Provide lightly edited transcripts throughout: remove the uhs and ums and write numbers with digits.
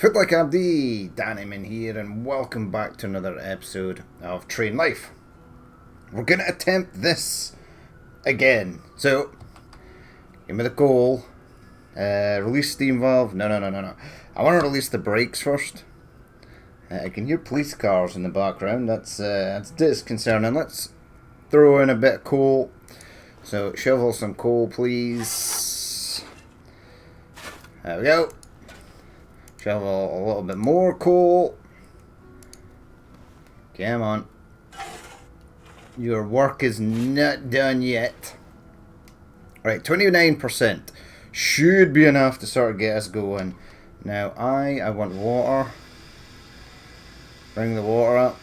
Foot like Abdi, Dannyman here, and welcome back to another episode of Train Life. We're going to attempt this again. So, give me the goal. Release steam valve. No. I want to release the brakes first. I can hear police cars in the background. That's disconcerting. Let's throw in a bit of coal. So, shovel some coal, please. There we go. Shovel a little bit more coal. Come on. Your work is not done yet. Right, 29%. Should be enough to sort of get us going. Now, I want water. Bring the water up.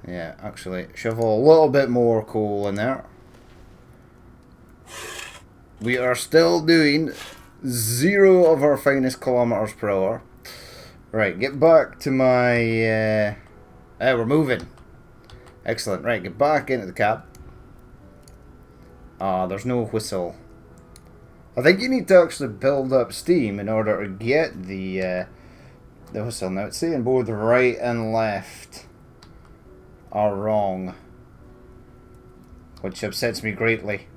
Yeah, actually, shovel a little bit more coal in there. We are still doing 0 of our finest kilometers per hour. Right, get back to my... we're moving. Excellent. Right, get back into the cab. There's no whistle. I think you need to actually build up steam in order to get the whistle. Now, it's saying both right and left are wrong, which upsets me greatly.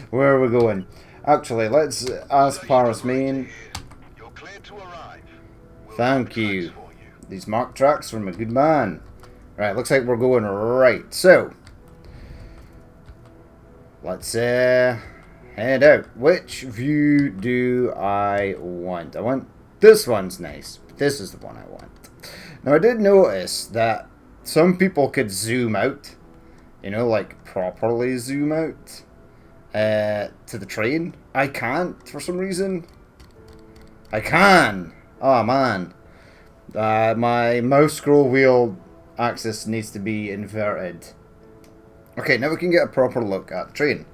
Where are we going? Actually, let's ask Paris Main. Thank you. These marked tracks from a good man. Right, looks like we're going right. So, let's head out. Which view do I want? I want this one's nice, but this is the one I want. Now, I did notice that some people could zoom out, you know, like properly zoom out to the train. I can't for some reason. I can. Oh man. My mouse scroll wheel axis needs to be inverted. Okay, now we can get a proper look at the train.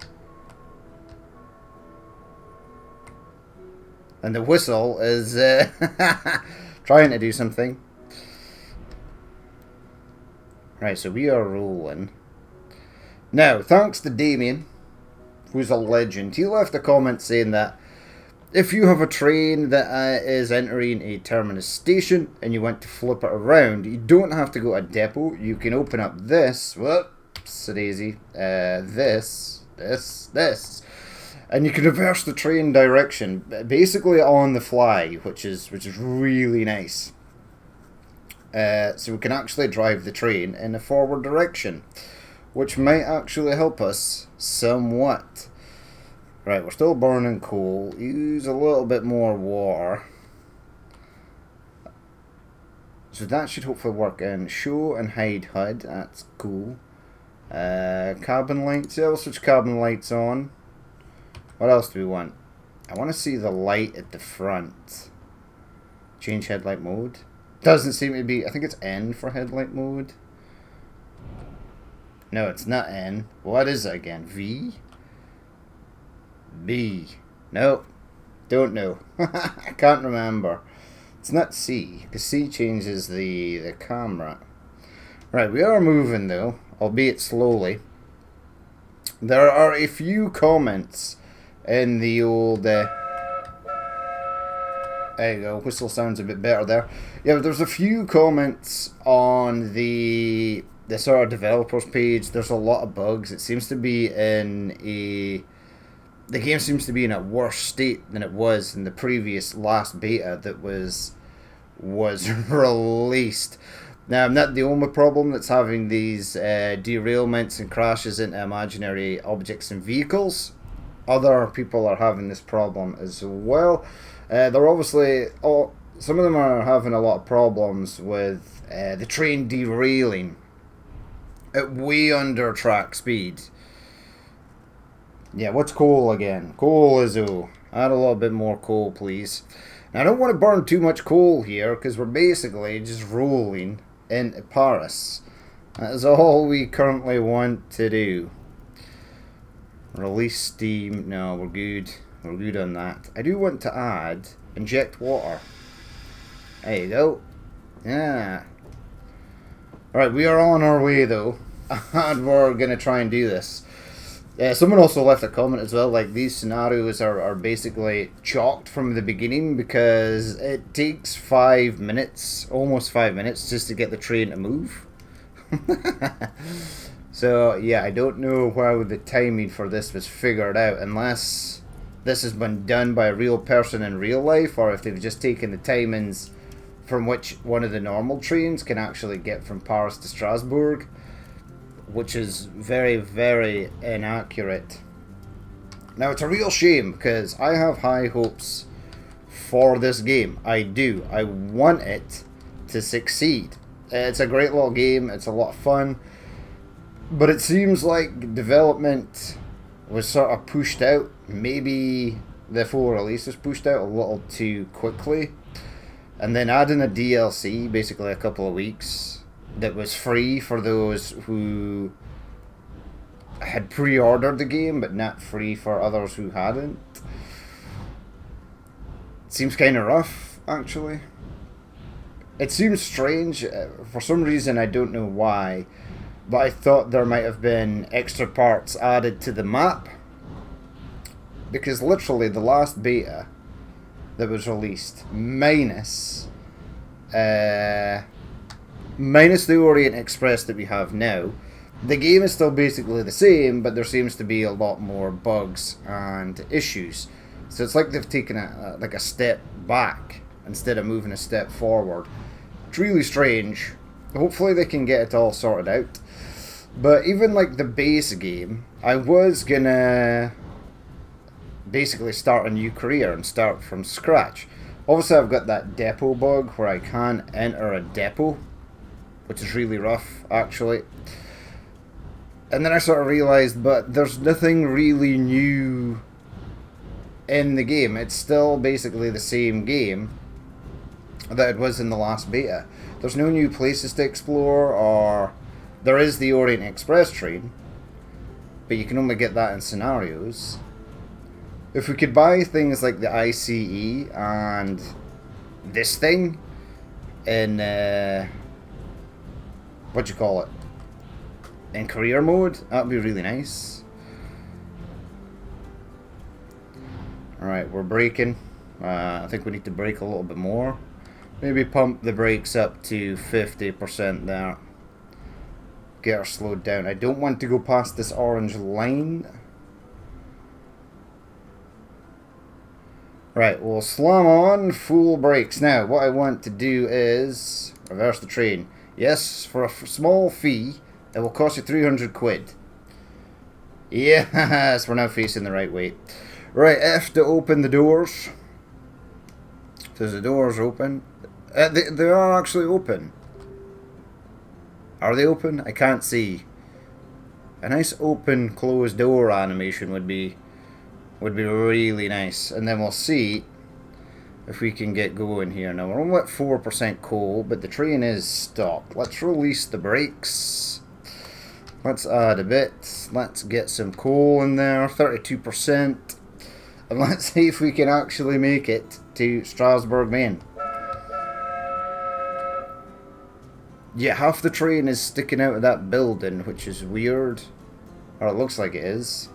And the whistle is trying to do something. Right, so we are rolling. Now, thanks to Damien, who's a legend. He left a comment saying that if you have a train that is entering a terminus station and you want to flip it around, you don't have to go to a depot. You can open up this. Whoops, daisy. This. And you can reverse the train direction, basically on the fly, which is really nice. So we can actually drive the train in a forward direction, which might actually help us somewhat. Right, we're still burning coal. Use a little bit more water. So that should hopefully work in. Show and hide HUD, that's cool. Cabin lights, yeah, we'll switch cabin lights on. What else do we want? I want to see the light at the front. Change headlight mode. Doesn't seem to be, I think it's N for headlight mode. No, it's not N. What is it again? V? B. Nope. Don't know. I can't remember. It's not C, because C changes the camera. Right, we are moving though, albeit slowly. There are a few comments in the old... there you go, whistle sounds a bit better there. Yeah, but there's a few comments on the sort of developers page. There's a lot of bugs. It seems to be in a... The game seems to be in a worse state than it was in the previous last beta that was released. Now, I'm not the only problem that's having these derailments and crashes into imaginary objects and vehicles. Other people are having this problem as well. They're obviously... some of them are having a lot of problems with the train derailing at way under track speed. Yeah, what's coal again? Coal is O. Add a little bit more coal, please. Now, I don't want to burn too much coal here, because we're basically just rolling into Paris. That is all we currently want to do. Release steam. No, we're good. We're good on that. I do want to add inject water. There you go. Yeah. Alright, we are on our way, though. And we're going to try and do this. Someone also left a comment as well, like these scenarios are basically chalked from the beginning because it takes 5 minutes, almost 5 minutes, just to get the train to move. So, yeah, I don't know how the timing for this was figured out, unless this has been done by a real person in real life, or if they've just taken the timings from which one of the normal trains can actually get from Paris to Strasbourg, which is very, very inaccurate. Now, it's a real shame, because I have high hopes for this game. I do. I want it to succeed. It's a great little game. It's a lot of fun. But it seems like development was sort of pushed out. Maybe the full release was pushed out a little too quickly. And then adding a DLC, basically a couple of weeks, that was free for those who had pre-ordered the game, but not free for others who hadn't. Seems kind of rough, actually. It seems strange. For some reason, I don't know why, but I thought there might have been extra parts added to the map, because literally the last beta that was released, minus the Orient Express that we have now, the game is still basically the same, but there seems to be a lot more bugs and issues. So it's like they've taken a step back instead of moving a step forward. It's really strange. Hopefully they can get it all sorted out. But even like the base game, I was gonna basically start a new career and start from scratch. Obviously I've got that depot bug where I can't enter a depot, which is really rough actually. And then I sort of realised, but there's nothing really new in the game. It's still basically the same game that it was in the last beta. There's no new places to explore, or there is the Orient Express train, but you can only get that in scenarios. If we could buy things like the ICE and this thing in what you call it, in career mode, that'd be really nice. Alright, we're braking. I think we need to brake a little bit more. Maybe pump the brakes up to 50% there. Get her slowed down. I don't want to go past this orange line. Right, we'll slam on full brakes. Now, what I want to do is reverse the train. Yes, for a small fee, it will cost you 300 quid. Yes, we're now facing the right way. Right, F to open the doors. Does the doors open? They are actually open. Are they open? I can't see. A nice open closed door animation would be really nice. And then we'll see if we can get going here. Now we're only at 4% coal, but the train is stopped. Let's release the brakes. Let's add a bit. Let's get some coal in there, 32%. And let's see if we can actually make it to Strasbourg, Maine. Yeah, half the train is sticking out of that building, which is weird. Or it looks like it is.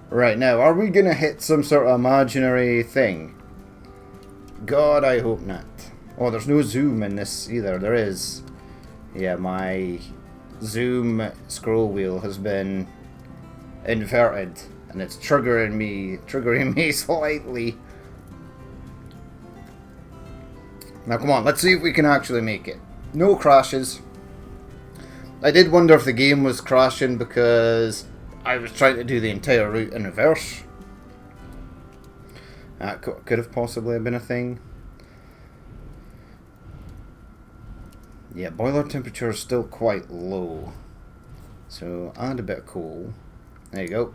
Right, now, are we going to hit some sort of imaginary thing? God, I hope not. Oh, there's no zoom in this either. There is. Yeah, my zoom scroll wheel has been inverted, and it's triggering me slightly. Now come on, let's see if we can actually make it. No crashes. I did wonder if the game was crashing because I was trying to do the entire route in reverse. That could have possibly been a thing. Yeah, boiler temperature is still quite low. So add a bit of coal. There you go.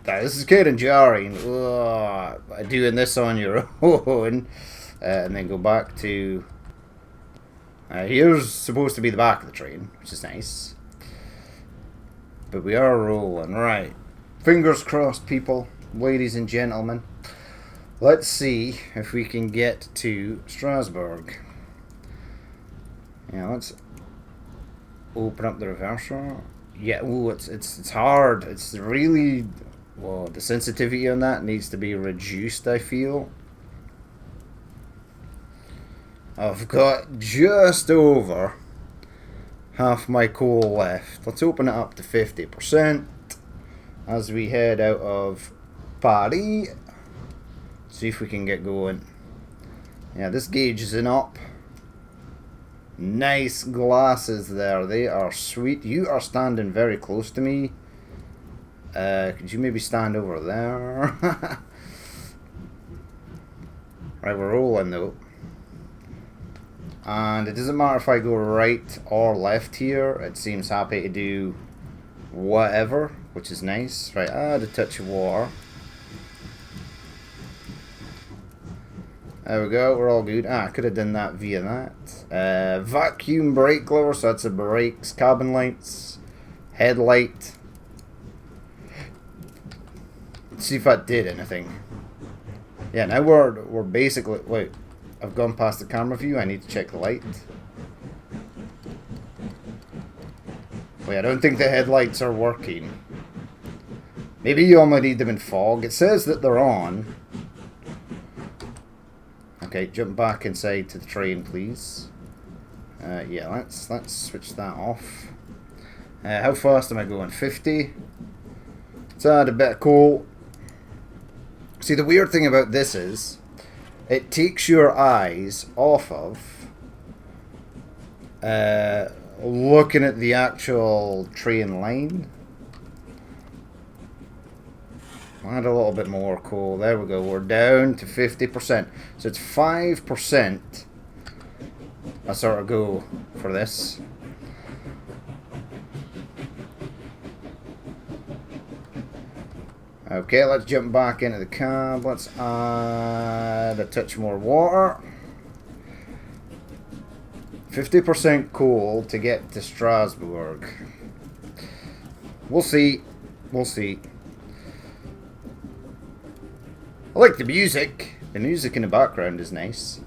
This is kind of jarring. Ugh, doing this on your own. And then go back to... here's supposed to be the back of the train, which is nice. But we are rolling. Right. Fingers crossed, people. Ladies and gentlemen. Let's see if we can get to Strasbourg. Yeah, let's... Open up the reverser. Yeah, ooh, it's hard. It's really, well, the sensitivity on that needs to be reduced, I feel. I've got just over half my coal left. Let's open it up to 50% as we head out of Paris. See if we can get going. Yeah, this gauge is in up. Nice glasses there. They are sweet. You are standing very close to me. Could you maybe stand over there? Right, we're rolling though. And it doesn't matter if I go right or left here. It seems happy to do whatever, which is nice. Right, add a touch of water. There we go, we're all good. I could have done that via that. Vacuum brake lever, so that's the brakes, cabin lights, headlight. Let's see if that did anything. Yeah, now we're basically, wait, I've gone past the camera view, I need to check the light. Wait, I don't think the headlights are working. Maybe you only need them in fog. It says that they're on. Okay, jump back inside to the train, please. Yeah, let's switch that off. How fast am I going? 50. Let's add a bit of coal. See, the weird thing about this is, it takes your eyes off of looking at the actual train line. Add a little bit more coal. There we go. We're down to 50%. So it's 5%. I sort of go for this. Okay, let's jump back into the cab. Let's add a touch more water. 50% coal to get to Strasbourg. We'll see. We'll see. I like the music. The music in the background is nice.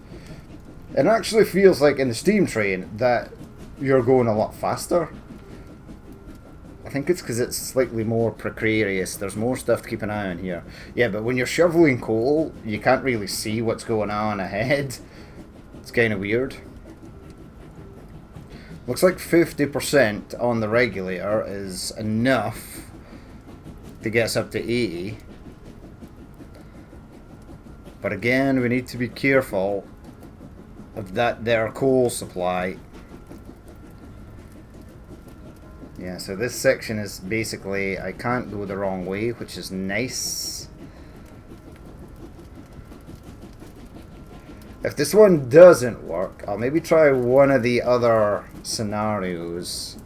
It actually feels like in the steam train that you're going a lot faster. I think it's because it's slightly more precarious. There's more stuff to keep an eye on here. Yeah, but when you're shoveling coal, you can't really see what's going on ahead. It's kind of weird. Looks like 50% on the regulator is enough to get us up to 80. But again, we need to be careful of that there coal supply. Yeah, so this section is basically, I can't go the wrong way, which is nice. If this one doesn't work, I'll maybe try one of the other scenarios.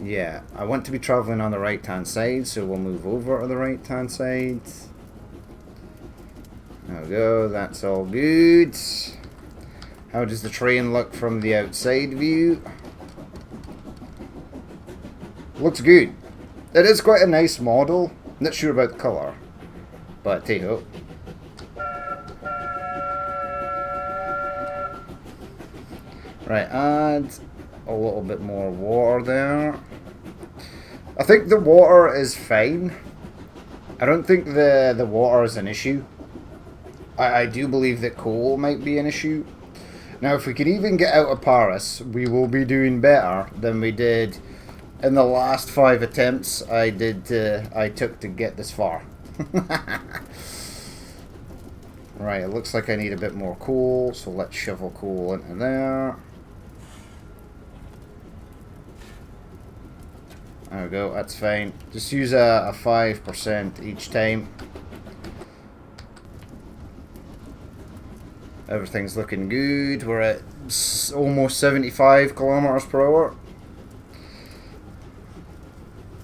Yeah, I want to be traveling on the right hand side, so we'll move over to the right hand side. There we go, that's all good. How does the train look from the outside view? Looks good. It is quite a nice model. Not sure about the colour, but hey-ho. Right, add a little bit more water there. I think the water is fine. I don't think the water is an issue. I do believe that coal might be an issue. Now, if we can even get out of Paris, we will be doing better than we did in the last 5 attempts I took to get this far. Right, it looks like I need a bit more coal, so let's shovel coal into there. There we go, that's fine. Just use a 5% each time. Everything's looking good. We're at almost 75 kilometers per hour.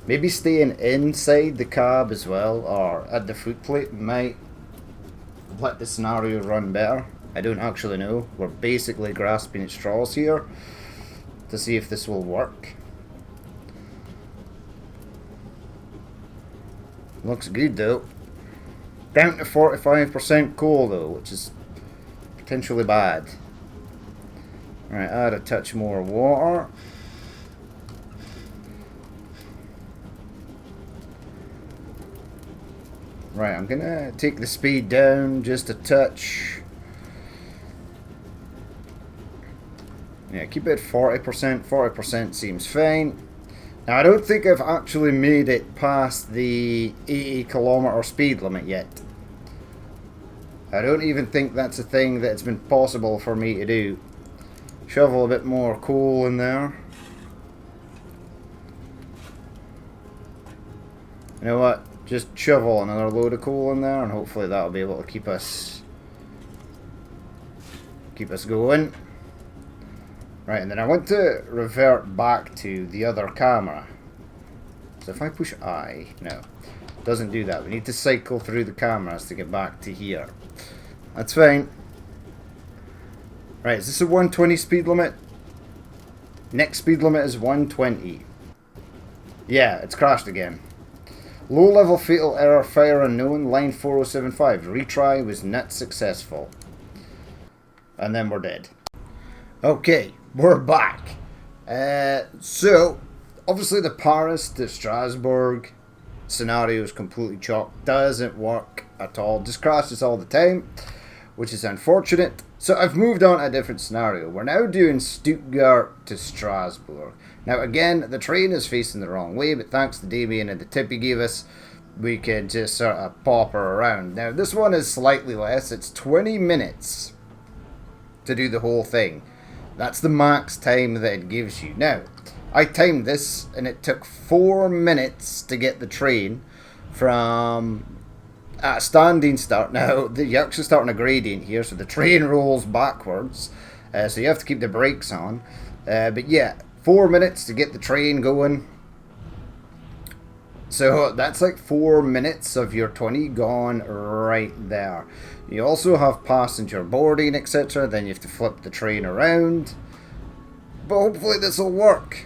Maybe staying inside the cab as well, or at the footplate, might let the scenario run better. I don't actually know. We're basically grasping at straws here to see if this will work. Looks good though. Down to 45% coal though, which is potentially bad. Right, add a touch more water. Right, I'm gonna take the speed down just a touch. Yeah, keep it at 40%. 40% seems fine. Now, I don't think I've actually made it past the 80-kilometer speed limit yet. I don't even think that's a thing that's been possible for me to do. Shovel a bit more coal in there. You know what? Just shovel another load of coal in there, and hopefully that'll be able to keep us going. Right, and then I want to revert back to the other camera. So if I push I, no, it doesn't do that. We need to cycle through the cameras to get back to here. That's fine. Right, is this a 120 speed limit? Next speed limit is 120. Yeah, it's crashed again. Low level fatal error, fire unknown, line 4075. Retry was not successful. And then we're dead. Okay, we're back. So, obviously the Paris to Strasbourg scenario is completely chalked. Doesn't work at all. Just crashes all the time, which is unfortunate. So I've moved on to a different scenario. We're now doing Stuttgart to Strasbourg. Now again, the train is facing the wrong way, but thanks to Damien and the tip he gave us, we could just sort of pop her around. Now this one is slightly less. It's 20 minutes to do the whole thing. That's the max time that it gives you. Now, I timed this and it took 4 minutes to get the train from at a standing start. Now, you actually start on a gradient here, so the train rolls backwards. So you have to keep the brakes on. But yeah, 4 minutes to get the train going. So that's like 4 minutes of your 20 gone right there. You also have passenger boarding, etc. Then you have to flip the train around. But hopefully this will work.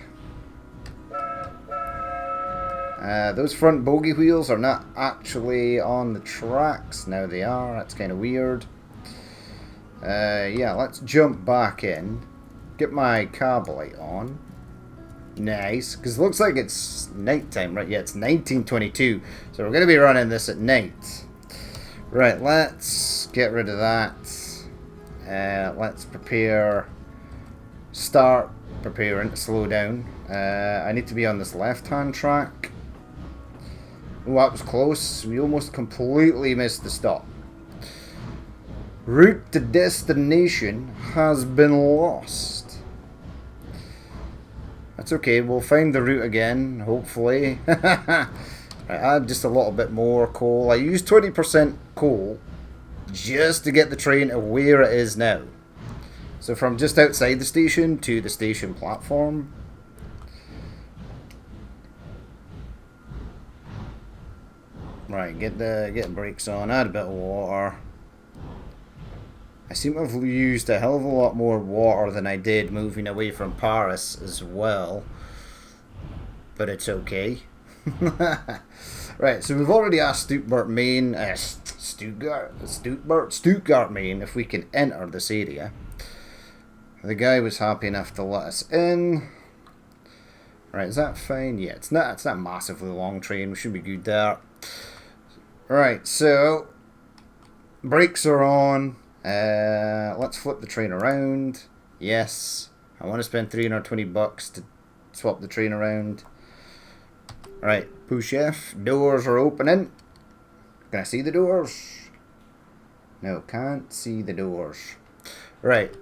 Those front bogie wheels are not actually on the tracks. Now they are. That's kind of weird. Yeah, let's jump back in. Get my cab light on. Nice, because it looks like it's nighttime, right? Yeah, it's 1922, so we're going to be running this at night. Right, let's get rid of that. Let's start preparing to slow down. I need to be on this left-hand track. Oh, that was close. We almost completely missed the stop. Route to destination has been lost. That's okay, we'll find the route again, hopefully. I add just a little bit more coal. I use 20% coal just to get the train to where it is now. So from just outside the station to the station platform. Right, get the brakes on, add a bit of water. I seem to have used a hell of a lot more water than I did moving away from Paris as well. But it's okay. Right, so we've already asked Stuttgart, Maine, Stuttgart, Maine, if we can enter this area. The guy was happy enough to let us in. Right, is that fine? Yeah, it's not a massively long train. We should be good there. Right, so brakes are on. Let's flip the train around. Yes, I want to spend 320 bucks to swap the train around. Right, push F. Doors are opening. Can I see the doors? No, can't see the doors. Right,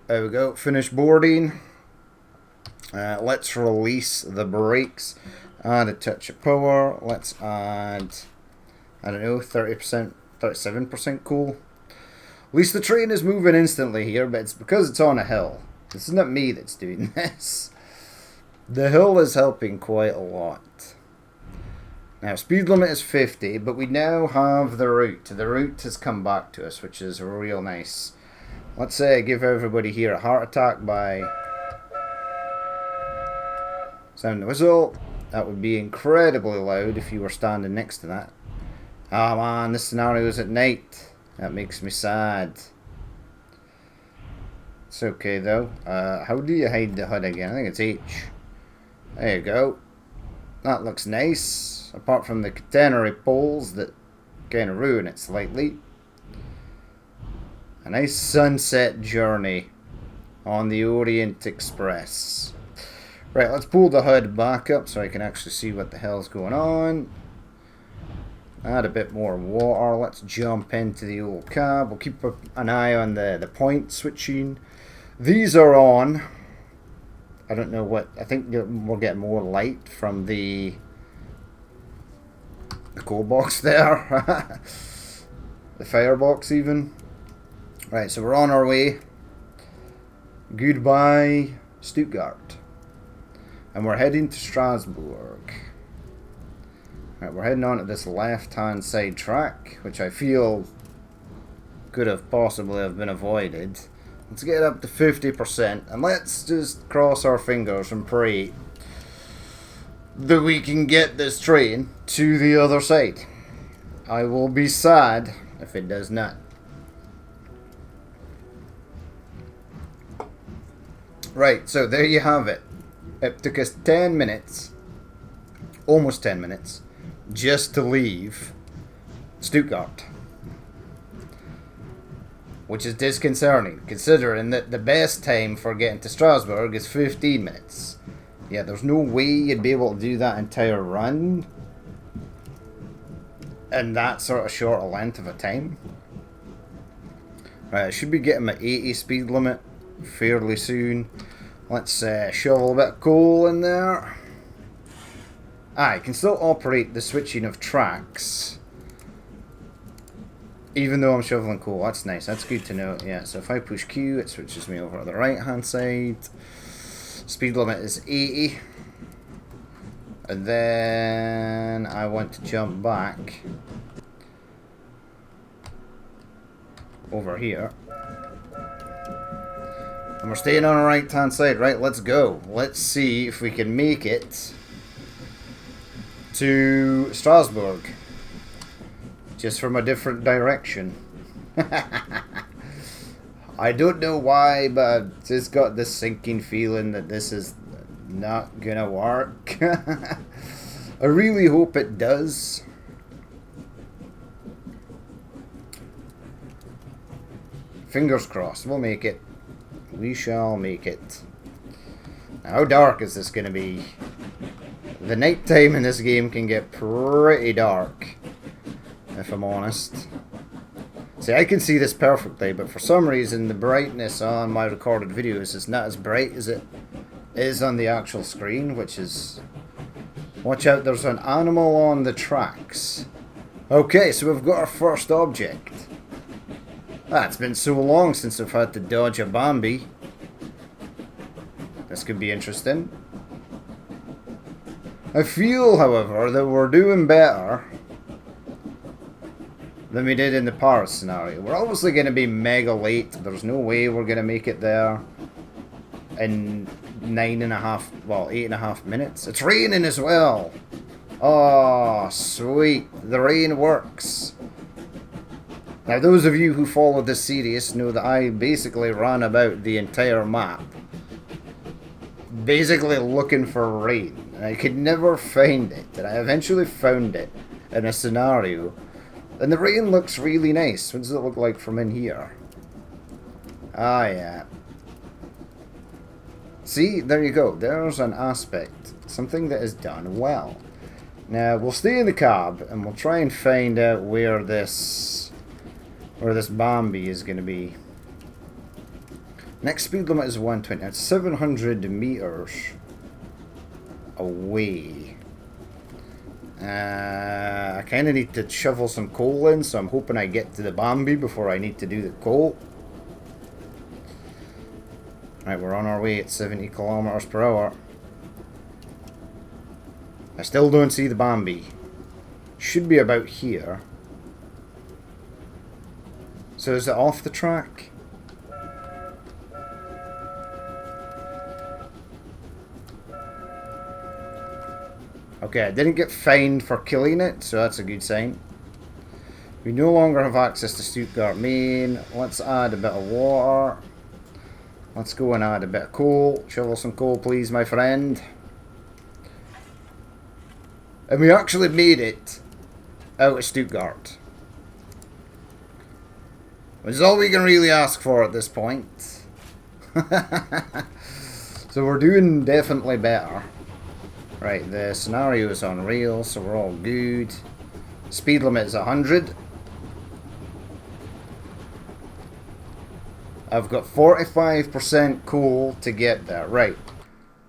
there we go. Finish boarding. Let's release the brakes. Add a touch of power. Let's add, I don't know, 30%, 37% cool. At least the train is moving instantly here, but it's because it's on a hill. This is not me that's doing this. The hill is helping quite a lot. Now, speed limit is 50, but we now have the route. The route has come back to us, which is real nice. Let's give everybody here a heart attack by sound the whistle. That would be incredibly loud if you were standing next to that. Ah, man, this scenario is at night. That makes me sad. It's okay though. How do you hide the HUD again? I think it's H. There you go. That looks nice. Apart from the catenary poles that kind of ruin it slightly. A nice sunset journey on the Orient Express. Right, let's pull the HUD back up so I can actually see what the hell's going on. Add a bit more water. Let's jump into the old cab. We'll keep an eye on the point switching. These are on. I don't know what. I think we'll get more light from the coal box there. The firebox even. Right, so we're on our way. Goodbye, Stuttgart. And we're heading to Strasbourg. Right, we're heading on to this left-hand side track, which I feel could have possibly have been avoided. Let's get up to 50%, and let's just cross our fingers and pray that we can get this train to the other side. I will be sad if it does not. Right, so there you have it. It took us 10 minutes, almost 10 minutes, just to leave Stuttgart. Which is disconcerting, considering that the best time for getting to Strasbourg is 15 minutes. Yeah, there's no way you'd be able to do that entire run in that sort of short a length of a time. Right, I should be getting my 80 speed limit fairly soon. Let's shovel a bit of coal in there. I can still operate the switching of tracks even though I'm shoveling coal. That's nice, that's good to know. Yeah, so if I push Q, it switches me over to the right hand side. Speed limit is 80. And then I want to jump back over here. And we're staying on the right hand side. Right, let's go. Let's see if we can make it to Strasbourg. Just from a different direction. I don't know why, but I've just got this sinking feeling that this is not gonna work. I really hope it does. Fingers crossed, we'll make it. We shall make it. Now, how dark is this gonna be? The nighttime in this game can get pretty dark, if I'm honest. See, I can see this perfectly, but for some reason the brightness on my recorded videos is not as bright as it is on the actual screen, which is... Watch out, there's an animal on the tracks. Okay, so we've got our first object. It's been so long since I've had to dodge a Bambi. This could be interesting. I feel, however, that we're doing better than we did in the Paris scenario. We're obviously going to be mega late. There's no way we're going to make it there in 8.5 minutes. It's raining as well. Oh, sweet. The rain works. Now, those of you who follow this series know that I basically ran about the entire map, basically looking for rain. And I could never find it. And I eventually found it in a scenario. And the rain looks really nice. What does it look like from in here? Ah, yeah. See, there you go. There's an aspect. Something that is done well. Now, we'll stay in the cab, and we'll try and find out where this Bambi is going to be. Next speed limit is 120. That's 700 meters away. I kind of need to shovel some coal in, so I'm hoping I get to the Bambi before I need to do the coal. Right, we're on our way at 70 kilometers per hour. I still don't see the Bambi. Should be about here. So is it off the track? Okay, I didn't get fined for killing it, so that's a good sign. We no longer have access to Stuttgart Main. Let's add a bit of water. Let's go and add a bit of coal. Shovel some coal, please, my friend. And we actually made it out of Stuttgart. Which is all we can really ask for at this point. So we're doing definitely better. Right, the scenario is on rails, so we're all good. Speed limit is 100. I've got 45% coal to get there. Right,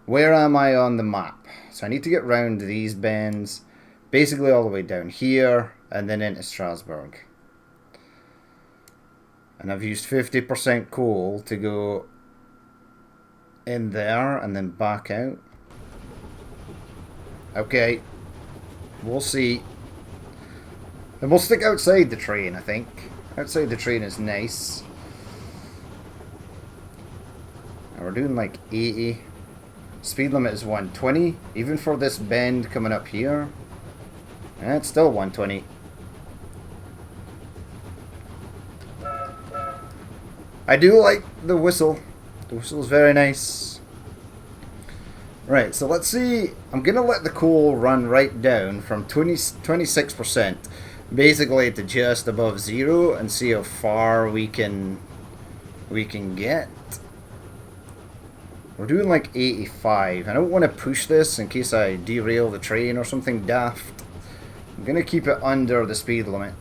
where am I on the map? So I need to get round these bends, basically all the way down here, and then into Strasbourg. And I've used 50% coal to go in there and then back out. Okay, we'll see. And we'll stick outside the train, I think. Outside the train is nice. And we're doing like 80. Speed limit is 120, even for this bend coming up here. And it's still 120. I do like the whistle. The whistle is very nice. Right, so let's see. I'm going to let the coal run right down from 26% basically to just above 0 and see how far we can get. We're doing like 85. I don't want to push this in case I derail the train or something daft. I'm going to keep it under the speed limit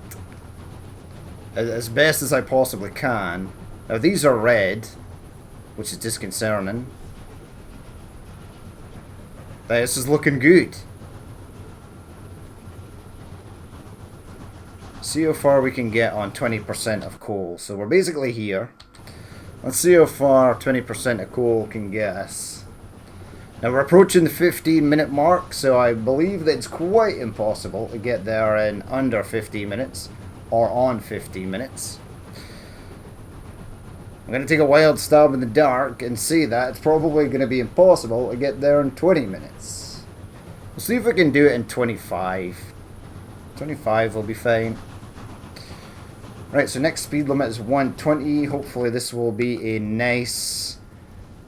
as best as I possibly can. Now these are red, which is disconcerting. This is looking good. See how far we can get on 20% of coal. So we're basically here. Let's see how far 20% of coal can get us. Now we're approaching the 15-minute mark, so I believe that it's quite impossible to get there in under 15 minutes or on 15 minutes. I'm going to take a wild stab in the dark and see that it's probably going to be impossible to get there in 20 minutes. We'll see if we can do it in 25. 25 will be fine. Right, so next speed limit is 120. Hopefully this will be a nice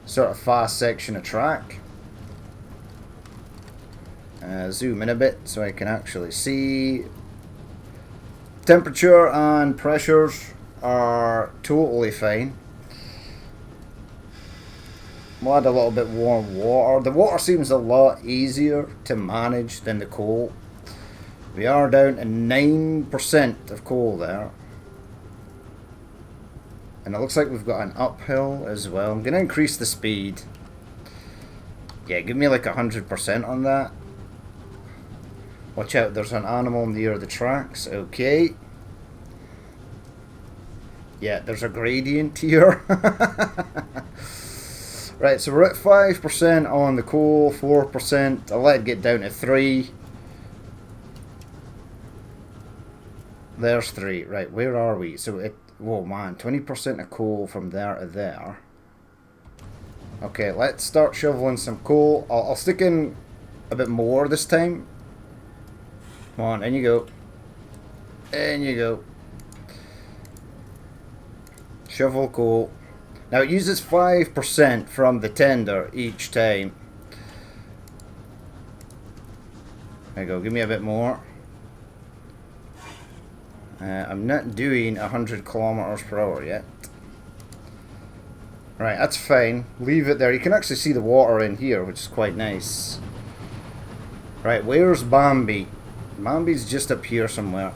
sort of fast section of track. Zoom in a bit so I can actually see. Temperature and pressures are totally fine. We'll add a little bit warm water. The water seems a lot easier to manage than the coal. We are down to 9% of coal there. And it looks like we've got an uphill as well. I'm going to increase the speed. Yeah, give me like 100% on that. Watch out, there's an animal near the tracks. Okay. Yeah, there's a gradient here. Right, so we're at 5% on the coal, 4%. I'll let it get down to 3. There's 3. Right, where are we? So it, whoa man, 20% of coal from there to there. Okay, let's start shoveling some coal. I'll stick in a bit more this time. Come on, in you go. In you go. Shovel coal. Now it uses 5% from the tender each time. There you go, give me a bit more. I'm not doing 100 kilometers per hour yet. Right, that's fine. Leave it there. You can actually see the water in here, which is quite nice. Right, where's Bambi? Bambi's just up here somewhere.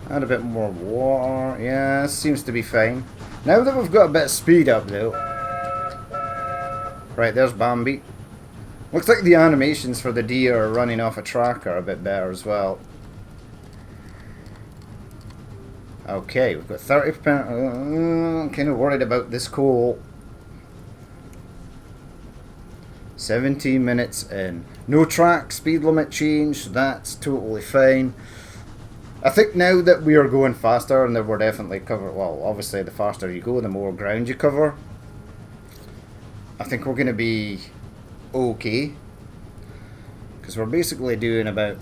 Add a bit more water. Yeah, this seems to be fine. Now that we've got a bit of speed up though. Right, there's Bambi. Looks like the animations for the deer running off a track are a bit better as well. Okay, we've got 30%. I'm kind of worried about this coal. 17 minutes in. No track speed limit change, so that's totally fine. I think now that we are going faster and that we're definitely covered, well, obviously the faster you go, the more ground you cover. I think we're going to be okay. Because we're basically doing about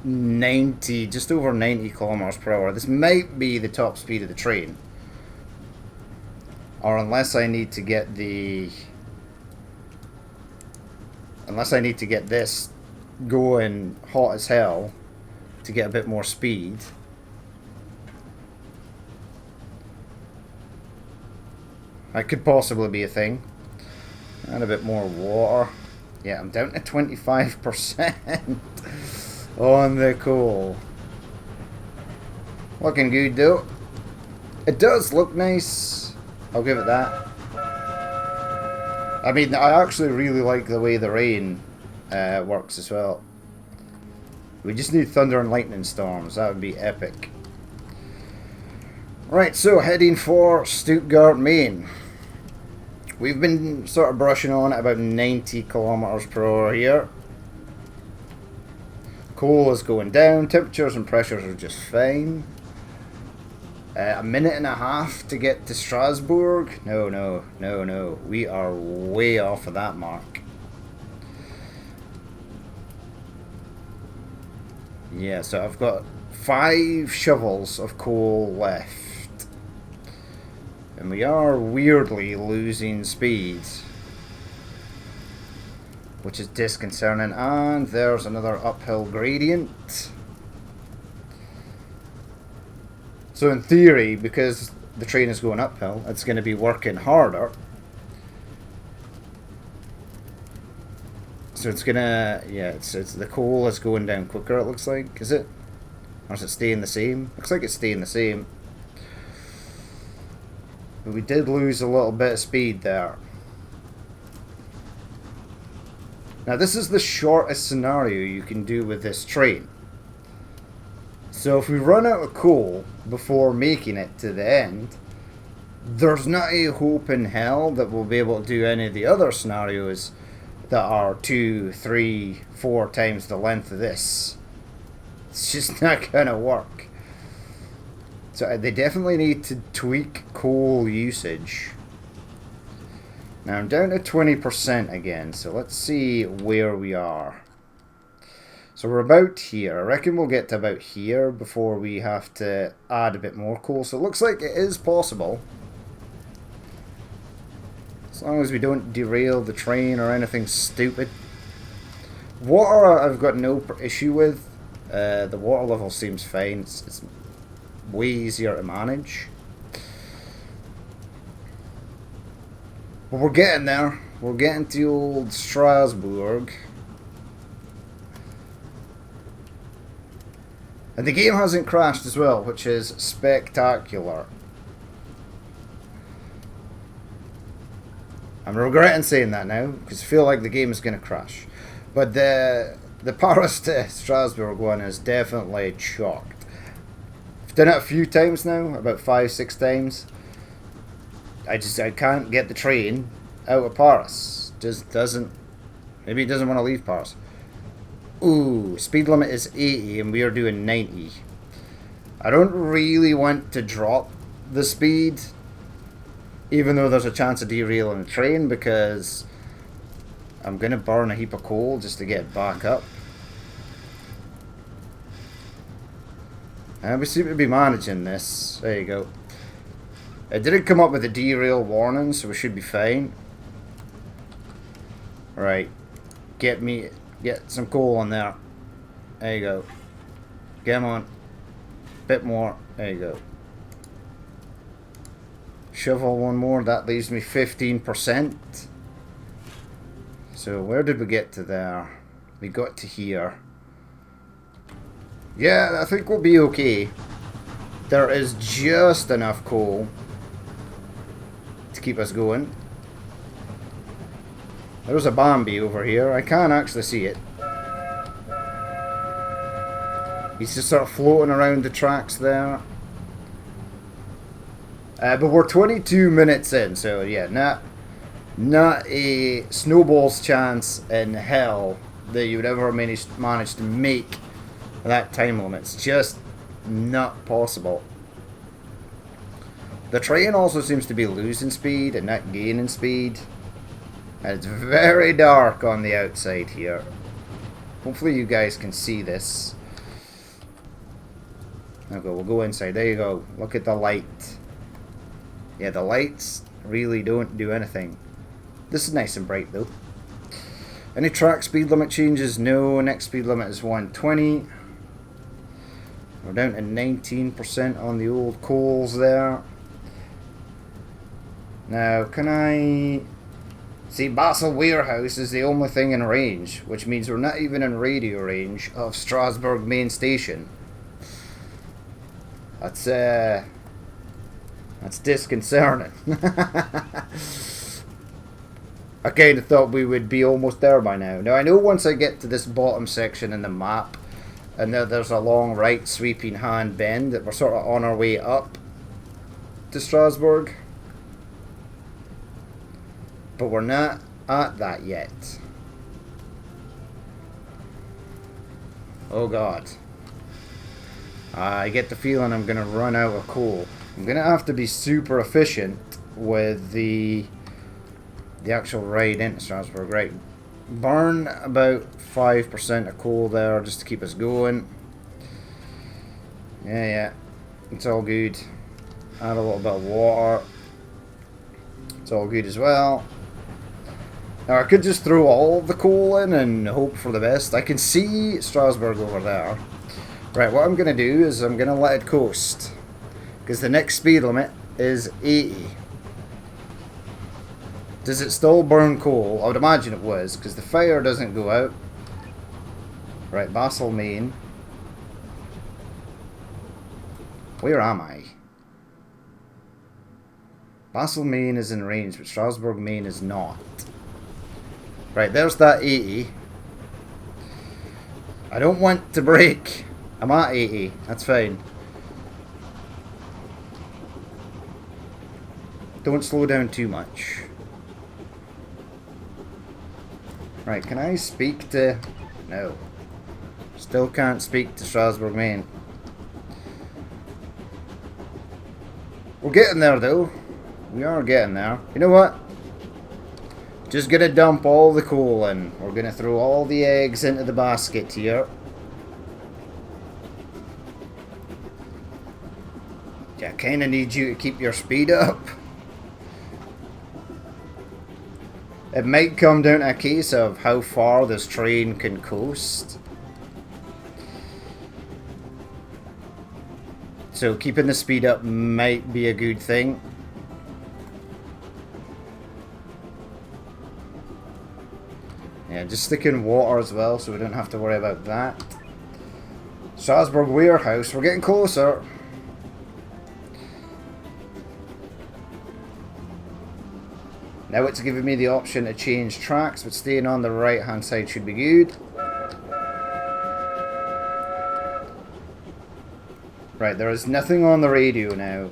90, just over 90 kilometers per hour. This might be the top speed of the train. Or unless I need to get the... Unless I need to get this going hot as hell to get a bit more speed. That could possibly be a thing. And a bit more water. Yeah, I'm down to 25% on the coal. Looking good though. It does look nice. I'll give it that. I mean, I actually really like the way the rain works as well. We just need thunder and lightning storms. That would be epic. Right, so heading for Stuttgart, Maine. We've been sort of brushing on at about 90 kilometers per hour here. Coal is going down. Temperatures and pressures are just fine. A minute and a half to get to Strasbourg. No. We are way off of that mark. Yeah, so I've got 5 shovels of coal left. And we are weirdly losing speed, which is disconcerting. And there's another uphill gradient. So in theory, because the train is going uphill, it's going to be working harder. So it's gonna, yeah, it's the coal is going down quicker, it looks like. Is it? Or is it staying the same? Looks like it's staying the same. But we did lose a little bit of speed there. Now this is the shortest scenario you can do with this train. So if we run out of coal before making it to the end, there's not a hope in hell that we'll be able to do any of the other scenarios that are 2, 3, 4 times the length of this. It's just not gonna work. So they definitely need to tweak coal usage. Now I'm down to 20% again, so let's see where we are. So we're about here. I reckon we'll get to about here before we have to add a bit more coal. So it looks like it is possible. As long as we don't derail the train or anything stupid. Water I've got no issue with. The water level seems fine. It's way easier to manage. But we're getting there. We're getting to old Strasbourg. And the game hasn't crashed as well, which is spectacular. I'm regretting saying that now, because I feel like the game is going to crash. But the Paris to Strasbourg one is definitely chalked. I've done it a few times now, about 5, 6 times. I can't get the train out of Paris. Just doesn't. Maybe it doesn't want to leave Paris. Ooh, speed limit is 80 and we are doing 90. I don't really want to drop the speed, even though there's a chance of derailing the train, because I'm going to burn a heap of coal just to get back up. And we seem to be managing this. There you go. It didn't come up with a derail warning, so we should be fine. Right. Get some coal on there. There you go. Come on. Bit more. There you go. Shovel one more. That leaves me 15%. So where did we get to there? We got to here. Yeah, I think we'll be okay. There is just enough coal to keep us going. There's a Bambi over here. I can't actually see it. He's just sort of floating around the tracks there. But we're 22 minutes in, so yeah, not a snowball's chance in hell that you would ever manage to make that time limit. It's just not possible. The train also seems to be losing speed and not gaining speed. And it's very dark on the outside here. Hopefully you guys can see this. Okay, we'll go inside. There you go. Look at the light. Yeah, the lights really don't do anything. This is nice and bright though. Any track speed limit changes? No. Next speed limit is 120. We're down to 19% on the old coals there. Now, can I... See, Basel Warehouse is the only thing in range, which means we're not even in radio range of Strasbourg main station. That's disconcerting. I kind of thought we would be almost there by now. Now, I know once I get to this bottom section in the map, and there's a long right sweeping hand bend, that we're sort of on our way up to Strasbourg. But we're not at that yet. Oh god. I get the feeling I'm going to run out of coal. I'm going to have to be super efficient with the actual ride into Strasbourg. Right. Burn about 5% of coal there just to keep us going. Yeah. It's all good. Add a little bit of water. It's all good as well. Now I could just throw all the coal in and hope for the best. I can see Strasbourg over there. Right, what I'm going to do is I'm going to let it coast. Because the next speed limit is 80. Does it still burn coal? I would imagine it was, because the fire doesn't go out. Right, Basel Main. Where am I? Basel Main is in range, but Strasbourg Main is not. Right, there's that 80. I don't want to brake. I'm at 80. That's fine. Don't slow down too much. Right, can I speak to... No. Still can't speak to Strasbourg Main. We're getting there though. We are getting there. You know what? Just gonna dump all the coal in. We're gonna throw all the eggs into the basket here. I kinda need you to keep your speed up. It might come down to a case of how far this train can coast. So keeping the speed up might be a good thing. Yeah, just stick in water as well so we don't have to worry about that. Strasbourg Warehouse, we're getting closer. Now it's giving me the option to change tracks, but staying on the right hand side should be good. Right, there is nothing on the radio now.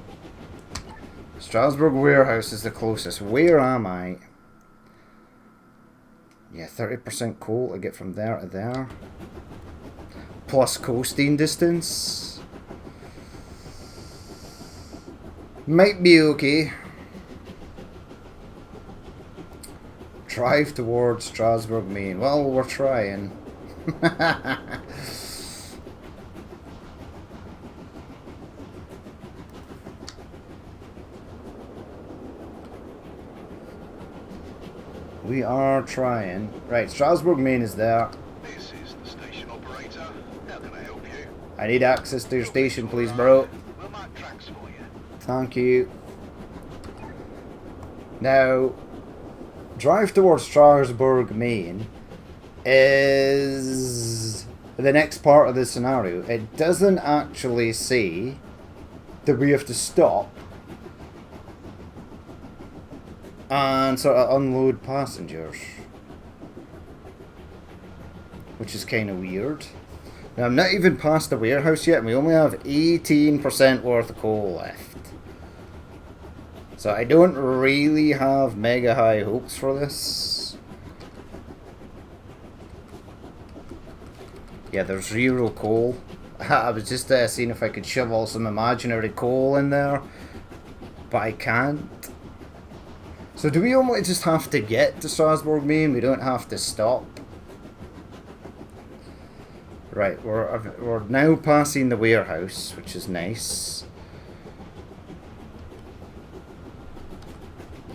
Strasbourg Warehouse is the closest. Where am I? Yeah, 30% coal to get from there to there. Plus coasting distance. Might be okay. Drive towards Strasbourg Main. Well, we're trying. We are trying. Right, Strasbourg Main is there. This is the station operator. How can I help you? I need access to your station, please, bro. We'll mark tracks for you. Thank you. Now, drive towards Strasbourg Main is the next part of the scenario. It doesn't actually say that we have to stop and sort of unload passengers, which is kind of weird. Now, I'm not even past the warehouse yet, and we only have 18% worth of coal left. So I don't really have mega high hopes for this. Yeah, there's zero coal. I was just seeing if I could shovel some imaginary coal in there, but I can't. So do we only just have to get to Strasbourg Main? We don't have to stop? Right, we're now passing the warehouse, which is nice.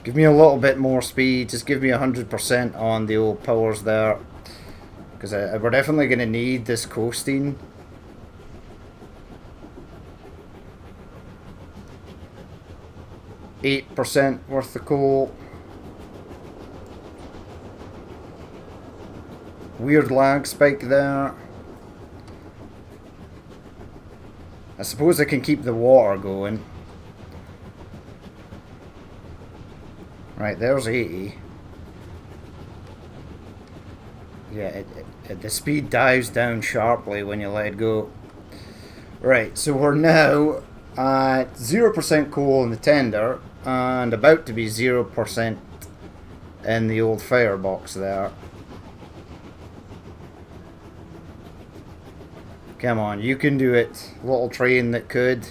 Give me a little bit more speed. Just give me 100% on the old powers there. Because we're definitely going to need this coasting. %, worth of coal. Weird lag spike there. I suppose I can keep the water going. Right, there's 80. Yeah, the speed dives down sharply when you let it go. Right, so we're now at 0% coal in the tender and about to be 0% in the old firebox there. Come on, you can do it, little train that could.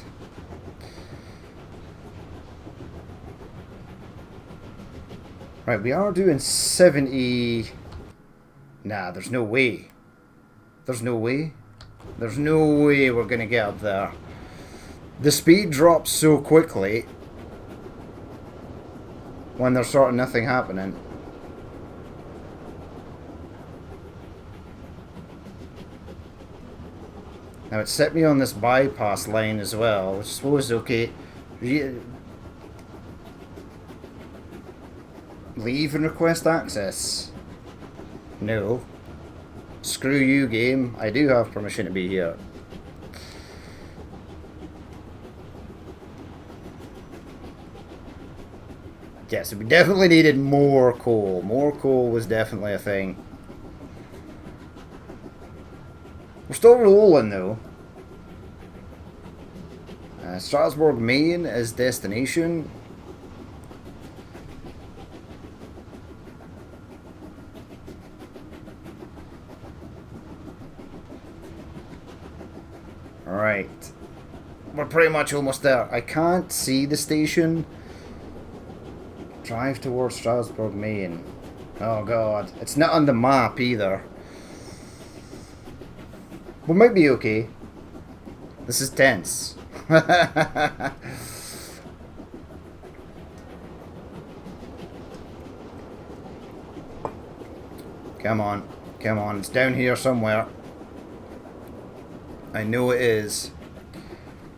Right, we are doing 70... Nah, there's no way. There's no way. There's no way we're going to get up there. The speed drops so quickly when there's sort of nothing happening. Now it set me on this bypass line as well, which I suppose is okay. Leave and request access. No. Screw you, game. I do have permission to be here. Yeah, so we definitely needed more coal. More coal was definitely a thing. We're still rolling though. Strasbourg, Maine is destination. Alright. We're pretty much almost there. I can't see the station. Drive towards Strasbourg, Maine. Oh god. It's not on the map either. We might be okay. This is tense. Come on. Come on. It's down here somewhere. I know it is.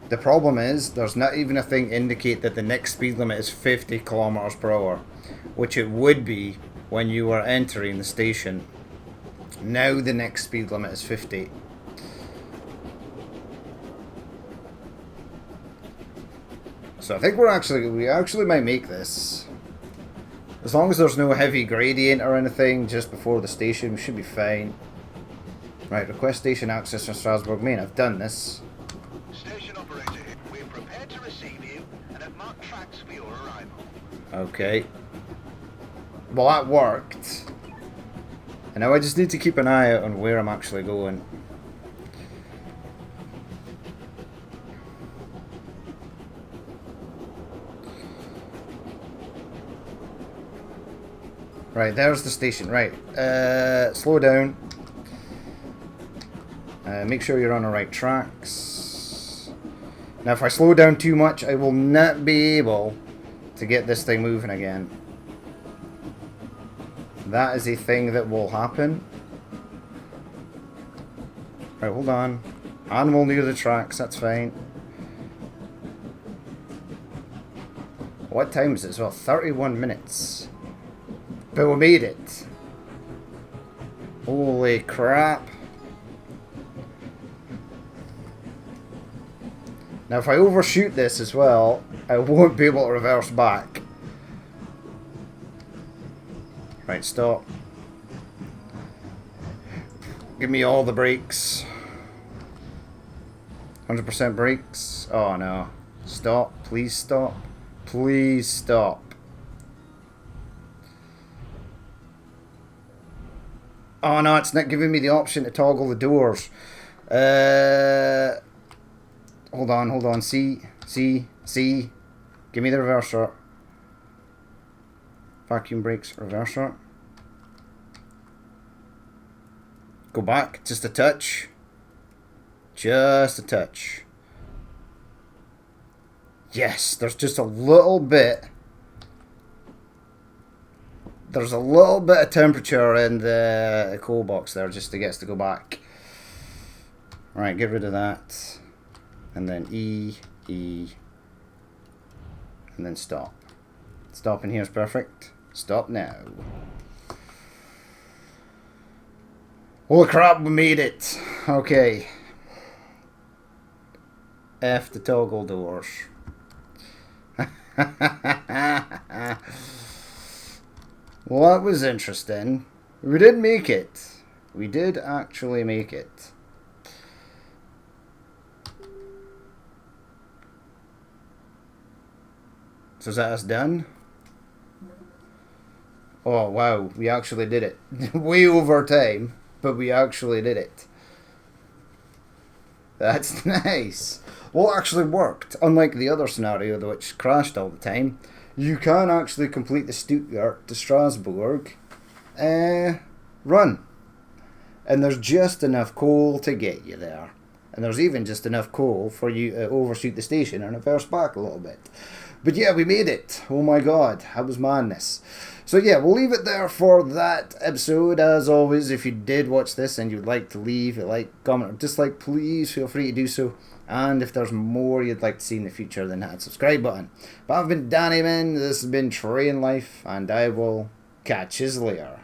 The problem is, there's not even a thing to indicate that the next speed limit is 50 kilometers per hour, which it would be when you were entering the station. Now the next speed limit is 50. So I think we actually might make this. As long as there's no heavy gradient or anything just before the station, we should be fine. Right, request station access from Strasbourg, Maine. I've done this. Station operator, we're prepared to receive you and have marked tracks for your arrival. Okay. Well, that worked. And now I just need to keep an eye out on where I'm actually going. Right, there's the station. Right. Slow down. Make sure you're on the right tracks. Now, if I slow down too much, I will not be able to get this thing moving again. That is a thing that will happen. Right, hold on. Animal near the tracks, that's fine. What time is it as well? 31 minutes. But we made it. Holy crap. Now if I overshoot this as well, I won't be able to reverse back. Right, stop. Give me all the brakes. 100% brakes. Oh no. Stop. Please stop. Please stop. Oh no, it's not giving me the option to toggle the doors. Hold on. C. Give me the reverser. Vacuum brakes, reverser. Go back, just a touch. Just a touch. Yes, there's just a little bit. There's a little bit of temperature in the coal box there just to get us to go back. Right, get rid of that. And then E, E, and then stop. Stop in here is perfect. Stop now. Holy crap, we made it. Okay. F the toggle doors. Well, that was interesting. We did make it. We did actually make it. So is that us done? Oh, wow. We actually did it. Way over time, but we actually did it. That's nice. Well, it actually worked. Unlike the other scenario, which crashed all the time, you can actually complete the Stuttgart to Strasbourg run. And there's just enough coal to get you there. And there's even just enough coal for you to overshoot the station and reverse back a little bit. But yeah, we made it. Oh my god, that was madness. So yeah, we'll leave it there for that episode. As always, if you did watch this and you'd like to leave a like, comment, or dislike, please feel free to do so. And if there's more you'd like to see in the future, then hit the subscribe button. But I've been Danny Man, this has been Train Life, and I will catch you later.